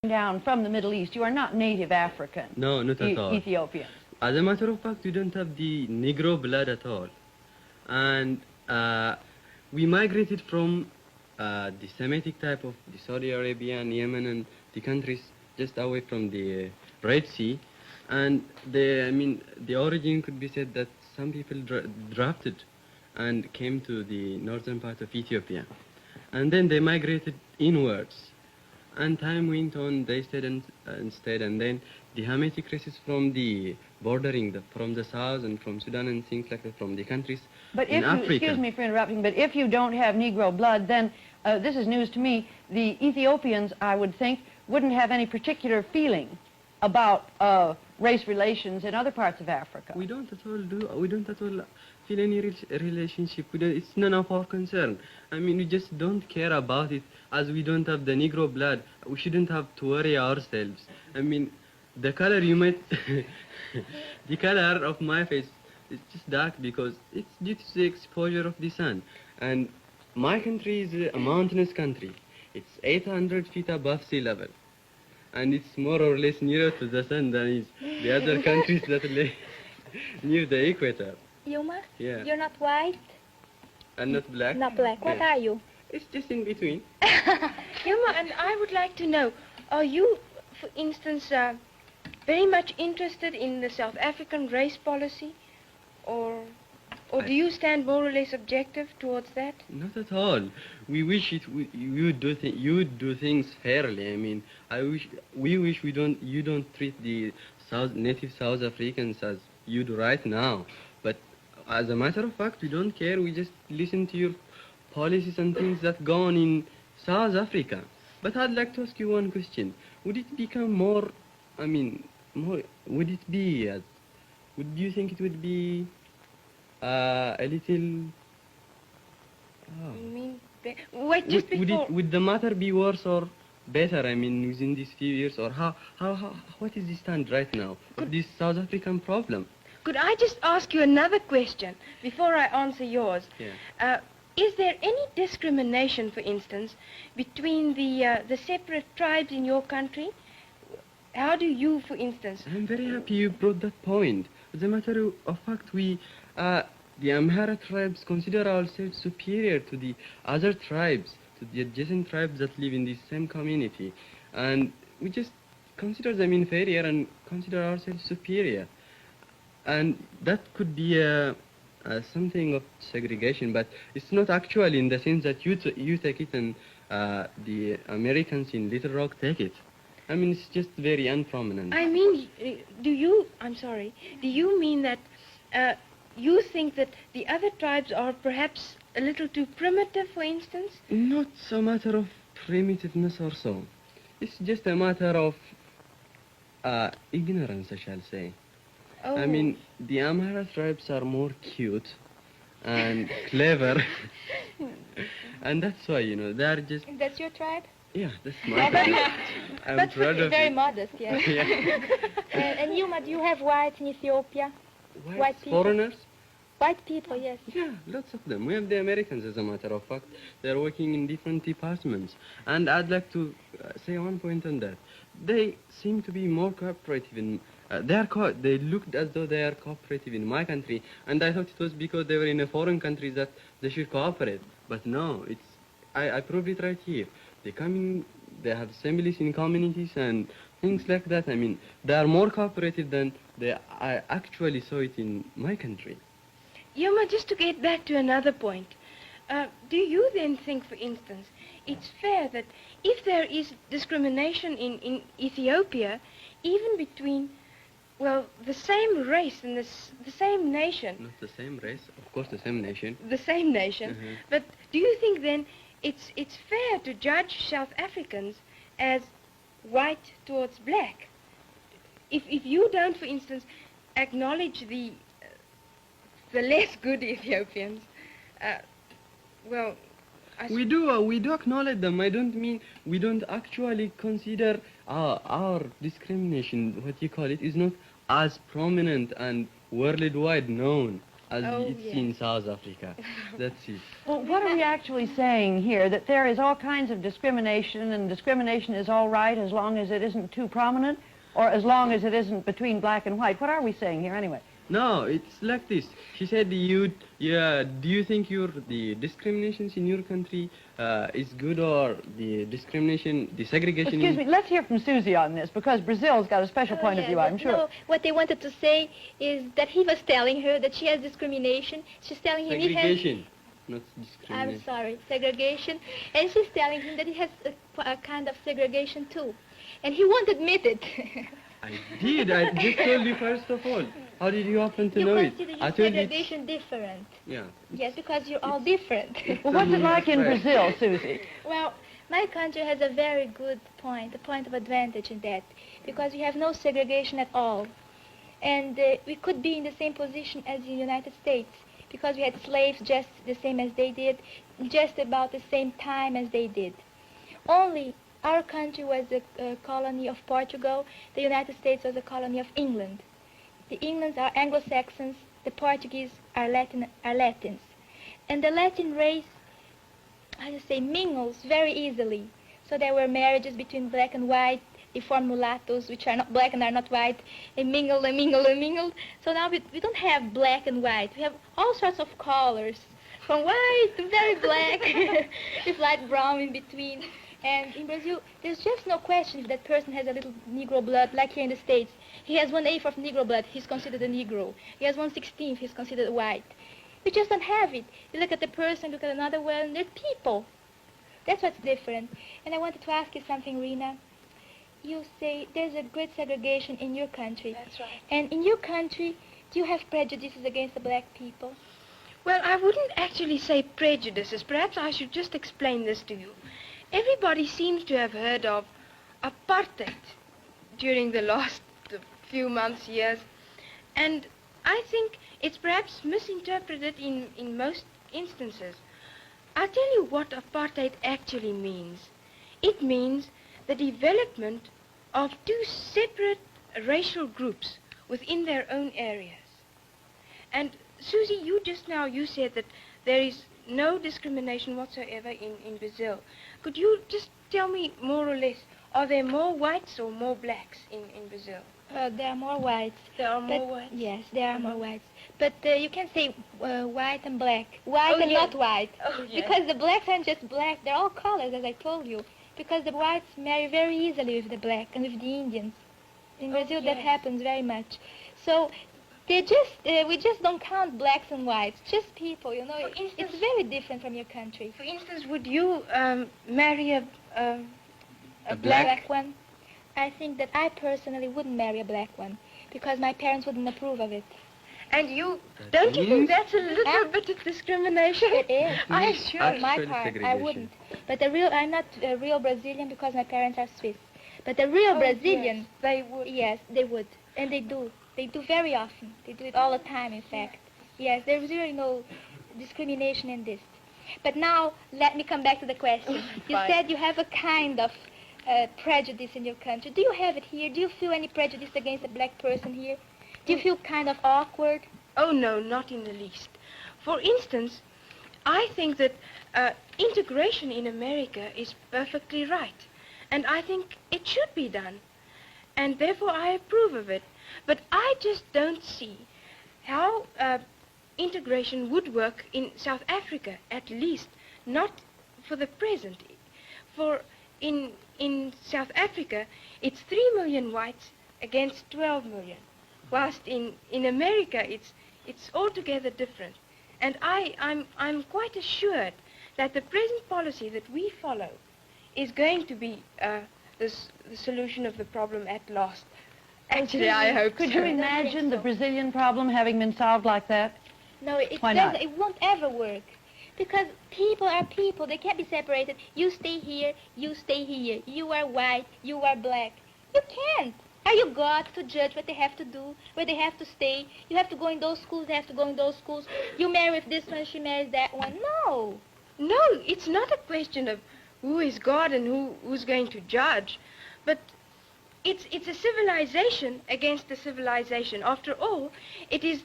Down from the Middle East. You are not native African. No, not at all. Ethiopians. As a matter of fact, we don't have the Negro blood at all. And we migrated from the Semitic type of the Saudi Arabia and Yemen and the countries just away from the Red Sea. And the origin could be said that some people drafted and came to the northern part of Ethiopia. And then they migrated inwards. And time went on, they stayed and stayed, and then the Hamitic races from the bordering, from the south and from Sudan and things like that, from the countries but in Africa. Excuse me for interrupting, but if you don't have Negro blood, then this is news to me. The Ethiopians, I would think, wouldn't have any particular feeling about race relations in other parts of Africa. We don't at all feel any relationship. It's none of our concern. I mean, we just don't care about it. As we don't have the Negro blood, we shouldn't have to worry ourselves. I mean, the color you might, the color of my face is just dark because it's due to the exposure of the sun. And my country is a mountainous country. It's 800 feet above sea level. And it's more or less nearer to the sun than is the other countries that lay near the equator. Yuma? Yeah. You're not white? And not black? Not black. What Yeah. are you? It's just in between. Yuma, and I would like to know, are you, for instance, very much interested in the South African race policy? Or do you stand more or less objective towards that? Not at all. We wish you would do things fairly. I mean, you don't treat the native South Africans as you do right now. But as a matter of fact, we don't care. We just listen to your policies and things that go on in South Africa. But I'd like to ask you one question. Would it become more, would it be, would you think it would be a little... Oh. You mean, wait, just before... Would the matter be worse or better, I mean, within these few years? Or what is the stand right now of this South African problem? Could I just ask you another question before I answer yours? Yeah. Is there any discrimination, for instance, between the separate tribes in your country? How do you, for instance... I'm very happy you brought that point. As a matter of fact, we, the Amhara tribes consider ourselves superior to the other tribes, to the adjacent tribes that live in the same community. And we just consider them inferior and consider ourselves superior. And that could be something of segregation, but it's not actually in the sense that you take it and the Americans in Little Rock take it. I mean, it's just very unprominent. I mean, do you mean that you think that the other tribes are perhaps a little too primitive, for instance? Not a matter of primitiveness or so. It's just a matter of ignorance, I shall say. Oh. I mean, the Amhara tribes are more cute and clever. And that's why, they are just... That's your tribe? Yeah, that's my tribe. I'm but proud of very it. modest, yes. Yeah. And Yuma, do you have whites in Ethiopia? White people? Foreigners? White people, yes. Yeah, lots of them. We have the Americans, as a matter of fact. They're working in different departments. And I'd like to say one point on that. They seem to be more cooperative in... they looked as though they are cooperative in my country, and I thought it was because they were in a foreign country that they should cooperate. But no, I proved it right here. They have assemblies in communities and things like that. I mean, they are more cooperative than I actually saw it in my country. Yuma, just to get back to another point, do you then think, for instance, it's fair that if there is discrimination in Ethiopia, even between, well, the same race and the same nation... Not the same race, of course the same nation. The same nation. Mm-hmm. But do you think then it's fair to judge South Africans as white towards black? If you don't, for instance, acknowledge the less good Ethiopians, well, we do acknowledge them. I don't mean we don't actually consider our discrimination, what you call it, is not as prominent and worldwide known as Oh, it's yes. in South Africa. That's it. Well, what are we actually saying here? That there is all kinds of discrimination, and discrimination is all right as long as it isn't too prominent, or as long as it isn't between black and white? What are we saying here anyway? No, it's like this. She said, do you think the discriminations in your country is good, or the discrimination, the segregation Excuse me, let's hear from Susie on this, because Brazil's got a special point of view, I'm sure. No, what they wanted to say is that he was telling her that she has discrimination. She's telling him he has... segregation, not I'm discrimination. sorry, segregation. And she's telling him that he has a kind of segregation too. And he won't admit it. I did. I just told you first of all. How did you happen to You know it? consider I your told you. segregation different. Yeah. Yes, because you're all different. Well, what's it like in Right. Brazil, Susie? Well, my country has a very good point, a point of advantage in that, because we have no segregation at all. And we could be in the same position as the United States, because we had slaves just the same as they did, just about the same time as they did. Only our country was a colony of Portugal, the United States was a colony of England. The Englands are Anglo-Saxons, the Portuguese are Latins. And the Latin race, I just say, mingles very easily. So there were marriages between black and white. They form mulattoes, which are not black and are not white. They mingle and mingle and mingle. So now we don't have black and white. We have all sorts of colors, from white to very black, with light brown in between. And in Brazil, there's just no question if that person has a little Negro blood, like here in the States. He has 1/8 of Negro blood, he's considered a Negro. He has 1/16, he's considered white. We just don't have it. You look at the person, look at another one, they're people. That's what's different. And I wanted to ask you something, Rena. You say there's a great segregation in your country. That's right. And in your country, do you have prejudices against the black people? Well, I wouldn't actually say prejudices. Perhaps I should just explain this to you. Everybody seems to have heard of apartheid during the last few months, years. And I think it's perhaps misinterpreted in most instances. I'll tell you what apartheid actually means. It means the development of two separate racial groups within their own areas. And Susie, you said that there is no discrimination whatsoever in Brazil. Could you just tell me more or less, are there more whites or more blacks in Brazil? There are more whites. There are more But- whites? Yes, there are more whites. But you can say white and black. White Oh, and yes. not white. Oh, yes. Because the blacks aren't just black. They're all colors, as I told you. Because the whites marry very easily with the black and with the Indians. In Brazil, that yes. happens very much. So we just don't count blacks and whites. Just people, you know. For instance- It's very different from your country. For instance, would you marry a black? one? I think that I personally wouldn't marry a black one because my parents wouldn't approve of it. And you, don't you think means- that's a little bit of discrimination? It is. I'm means sure. On my Actual part, I segregation. wouldn't. But I'm not a real Brazilian because my parents are Swiss. But the real Oh, Brazilian, yes, they would. yes, they would. And they do. They do very often. They do it all the time, in fact. Yes, there's really no discrimination in this. But now, let me come back to the question. You Fine. said you have a kind of prejudice in your country. Do you have it here? Do you feel any prejudice against a black person here? Do you feel kind of awkward? Oh, no, not in the least. For instance, I think that integration in America is perfectly right. And I think it should be done. And therefore I approve of it. But I just don't see how integration would work in South Africa, at least not for the present. For in South Africa, it's 3 million whites against 12 million. Whilst in America, it's altogether different. And I'm quite assured that the present policy that we follow is going to be the solution of the problem at last. Actually, I hope Could so. you imagine the Brazilian problem having been solved like that? No, it Why not? it won't ever work. Because people are people. They can't be separated. You stay here, you stay here. You are white, you are black. You can't. Are you God to judge what they have to do, where they have to stay? You have to go in those schools, they have to go in those schools. You marry with this one, she marries that one. No. No, it's not a question of who is God and who's going to judge, but it's a civilization against a civilization. After all, it is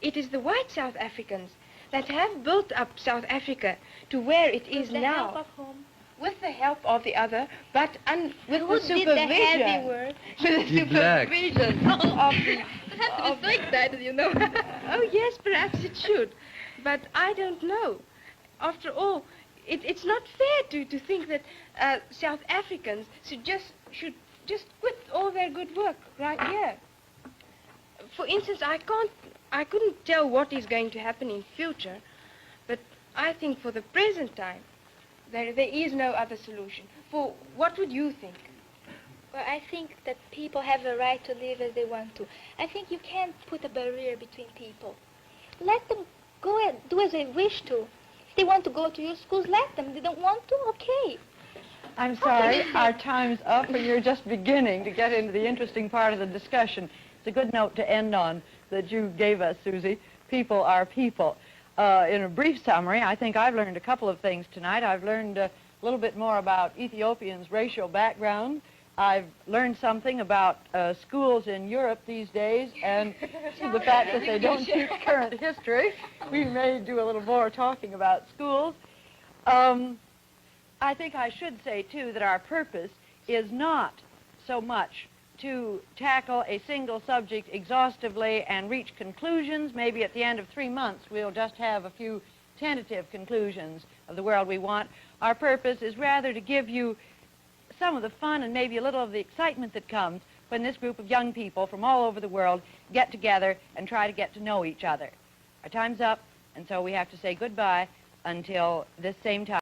it is the white South Africans that have built up South Africa to where it is With the now. help of whom? With the help of the other, but with Who the did the heavy supervision. work? With the The black. supervision of the... It has to be so excited, you know. Oh yes, perhaps it should, but I don't know. After all, it's not fair to think that South Africans should just quit all their good work right here. For instance, I couldn't tell what is going to happen in future, but I think for the present time, there is no other solution. For what would you think? Well, I think that people have a right to live as they want to. I think you can't put a barrier between people. Let them go and do as they wish to. If they want to go to your schools, let them. If they don't want to, okay. I'm sorry, our time's up, and you're just beginning to get into the interesting part of the discussion. It's a good note to end on that you gave us, Susie. People are people. In a brief summary, I think I've learned a couple of things tonight. I've learned a little bit more about Ethiopians' racial background. I've learned something about schools in Europe these days and the fact that they don't teach current history. We may do a little more talking about schools. I think I should say, too, that our purpose is not so much to tackle a single subject exhaustively and reach conclusions. Maybe at the end of 3 months we'll just have a few tentative conclusions of the world we want. Our purpose is rather to give you some of the fun and maybe a little of the excitement that comes when this group of young people from all over the world get together and try to get to know each other. Our time's up, and so we have to say goodbye until this same time.